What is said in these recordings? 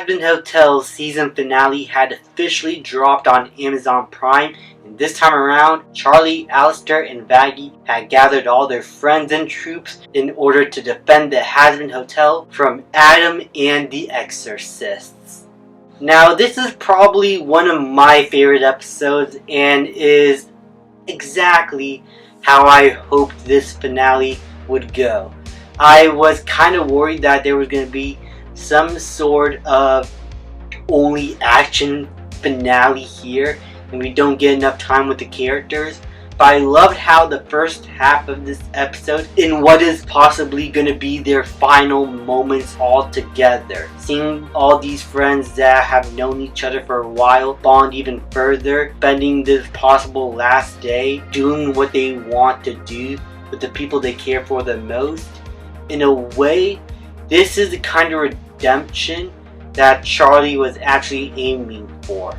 Hazbin Hotel season finale had officially dropped on Amazon Prime, and this time around, Charlie, Alistair, and Vaggie had gathered all their friends and troops in order to defend the Hazbin Hotel from Adam and the Exorcists. Now, this is probably one of my favorite episodes and is exactly how I hoped this finale would go. I was kind of worried that there was going to be some sort of only action finale here and we don't get enough time with the characters, but I loved how the first half of this episode, in what is possibly going to be their final moments all together, seeing all these friends that have known each other for a while bond even further, spending this possible last day doing what they want to do with the people they care for the most. In a way, this is the kind of redemption that Charlie was actually aiming for.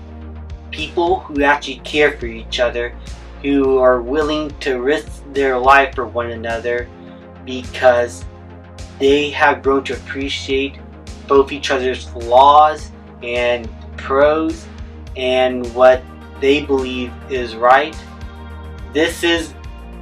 People who actually care for each other, who are willing to risk their life for one another because they have grown to appreciate both each other's flaws and pros and what they believe is right. This is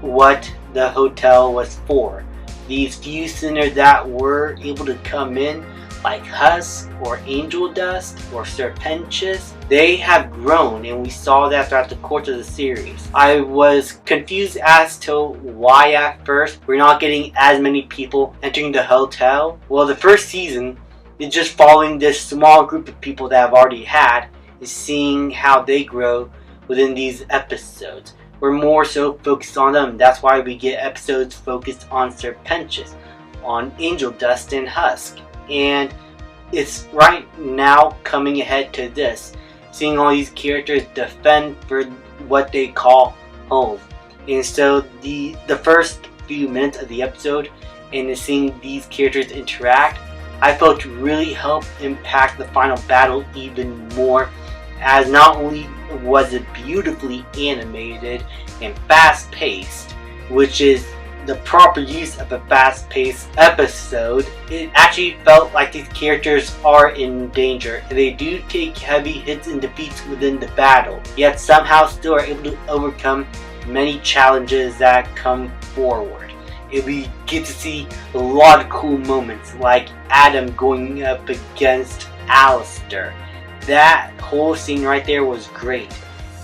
what the hotel was for. These few sinners that were able to come in, like Husk or Angel Dust or Serpentious, they have grown, and we saw that throughout the course of the series. I was confused as to why at first we're not getting as many people entering the hotel. Well, the first season is just following this small group of people that I've already had, is seeing how they grow within these episodes. We're more so focused on them. That's why we get episodes focused on Serpentious, on Angel Dust and Husk. And it's right now coming ahead to this, seeing all these characters defend for what they call home. And so the first few minutes of the episode and seeing these characters interact, I felt really helped impact the final battle even more, as not only was it beautifully animated and fast-paced, which is the proper use of a fast-paced episode, it actually felt like these characters are in danger. They do take heavy hits and defeats within the battle, yet somehow still are able to overcome many challenges that come forward. And we get to see a lot of cool moments, like Adam going up against Alistair. That whole scene right there was great.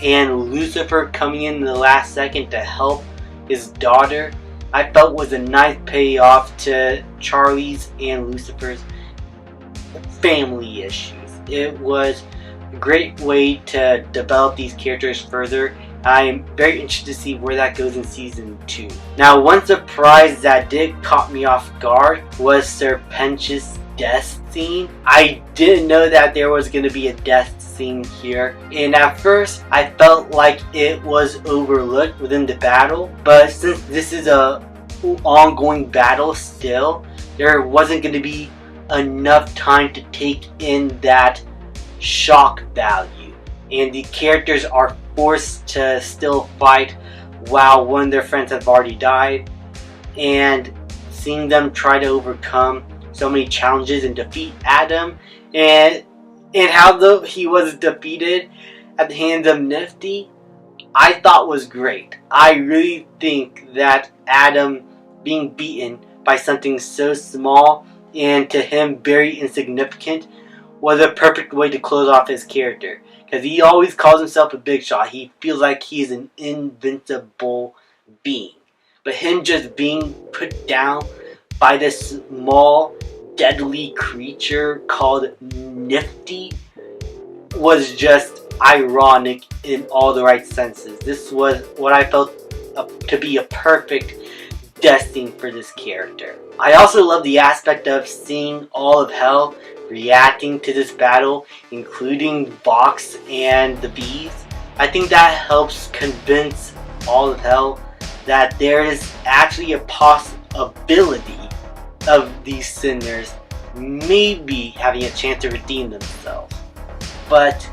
And Lucifer coming in the last second to help his daughter, I felt was a nice payoff to Charlie's and Lucifer's family issues. It was a great way to develop these characters further. I'm very interested to see where that goes in season 2. Now, one surprise that did caught me off guard was Serpentious' death scene. I didn't know that there was going to be a death scene here, and at first I felt like it was overlooked within the battle, but since this is a ongoing battle still, there wasn't going to be enough time to take in that shock value, and the characters are forced to still fight while one of their friends have already died, and seeing them try to overcome so many challenges and defeat Adam, and how he was defeated at the hands of Nifty, I thought was great. I really think that Adam being beaten by something so small and to him very insignificant was a perfect way to close off his character, because he always calls himself a big shot. He feels like he's an invincible being, but him just being put down by this small deadly creature called Nifty was just ironic in all the right senses. This was what I felt to be a perfect death scene for this character. I also love the aspect of seeing all of hell reacting to this battle, including Vox and the Bees. I think that helps convince all of hell that there is actually a possibility of these sinners maybe having a chance to redeem themselves. But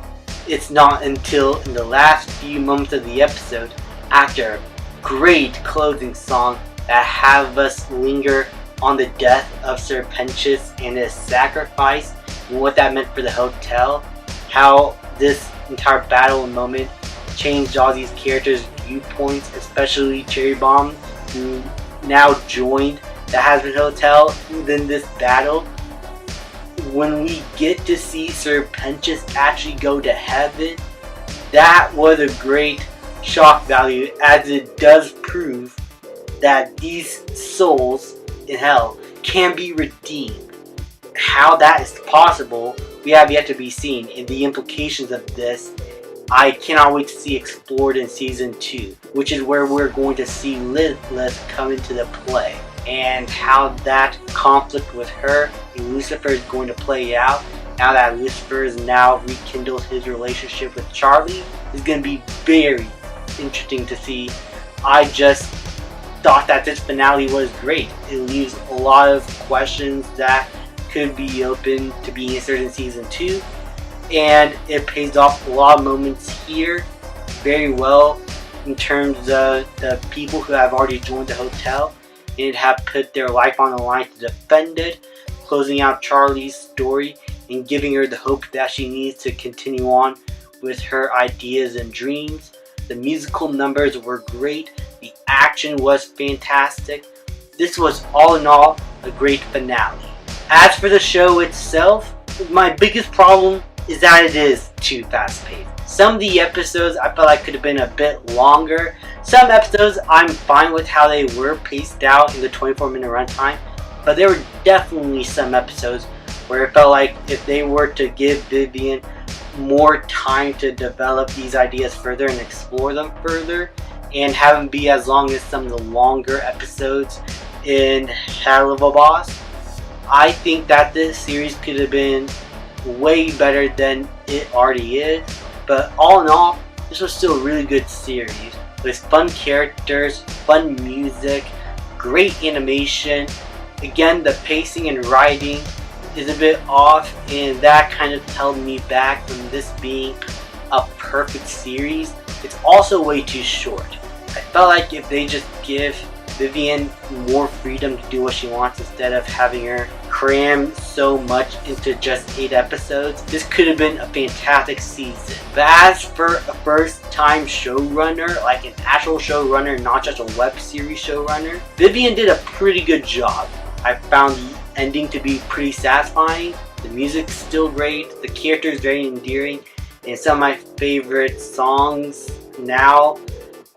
it's not until in the last few moments of the episode, after a great closing song, that have us linger on the death of Serpentious and his sacrifice, and what that meant for the hotel, how this entire battle and moment changed all these characters' viewpoints, especially Cherry Bomb, who now joined the Hazbin Hotel within this battle. When we get to see Sir Pentious actually go to heaven, that was a great shock value, as it does prove that these souls in hell can be redeemed. How that is possible, we have yet to be seen, and the implications of this I cannot wait to see explored in Season 2, which is where we're going to see Lilith come into the play, and how that conflict with her and Lucifer is going to play out. Now that Lucifer has now rekindled his relationship with Charlie, is going to be very interesting to see. I just thought that this finale was great. It leaves a lot of questions that could be open to be answered in Season 2. And it pays off a lot of moments here very well in terms of the people who have already joined the hotel and have put their life on the line to defend it, closing out Charlie's story and giving her the hope that she needs to continue on with her ideas and dreams. The musical numbers were great. The action was fantastic. This was all in all a great finale. As for the show itself, my biggest problem is that it is too fast paced. Some of the episodes I felt like could have been a bit longer. Some episodes I'm fine with how they were paced out in the 24-minute runtime, but there were definitely some episodes where it felt like if they were to give Vivian more time to develop these ideas further and explore them further, and have them be as long as some of the longer episodes in Hell of a Boss, I think that this series could have been way better than it already is. But all in all, this was still a really good series with fun characters, fun music, great animation. Again, the pacing and writing is a bit off, and that kind of held me back from this being a perfect series. It's also way too short. I felt like if they just give Vivian more freedom to do what she wants instead of having her cram so much into just 8 episodes, this could have been a fantastic season. But as for a first time showrunner, like an actual showrunner, not just a web series showrunner, Vivian did a pretty good job. I found the ending to be pretty satisfying. The music's still great, the character is very endearing, and some of my favorite songs now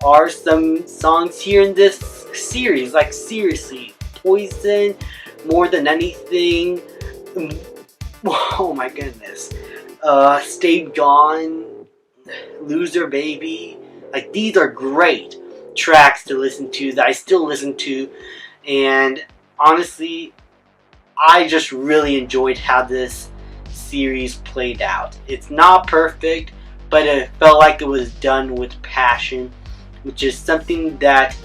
are some songs here in this series. Like seriously, Poison, More Than Anything, oh my goodness, Stay Gone, Loser Baby. Like, these are great tracks to listen to that I still listen to, and honestly, I just really enjoyed how this series played out. It's not perfect, but it felt like it was done with passion, which is something that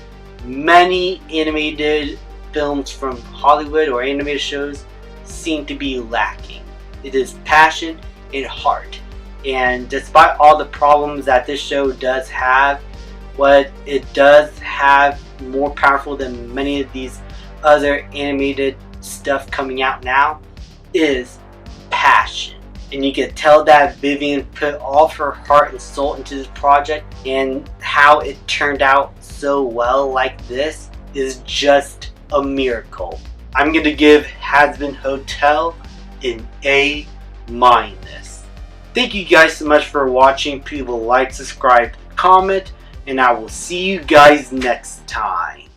many animated films from Hollywood or animated shows seem to be lacking. It is passion and heart. And despite all the problems that this show does have, what it does have more powerful than many of these other animated stuff coming out now is passion. And you can tell that Vivian put all of her heart and soul into this project, and how it turned out so well like this is just a miracle. I'm going to give Hazbin Hotel an A-. Thank you guys so much for watching. Please like, subscribe, comment, and I will see you guys next time.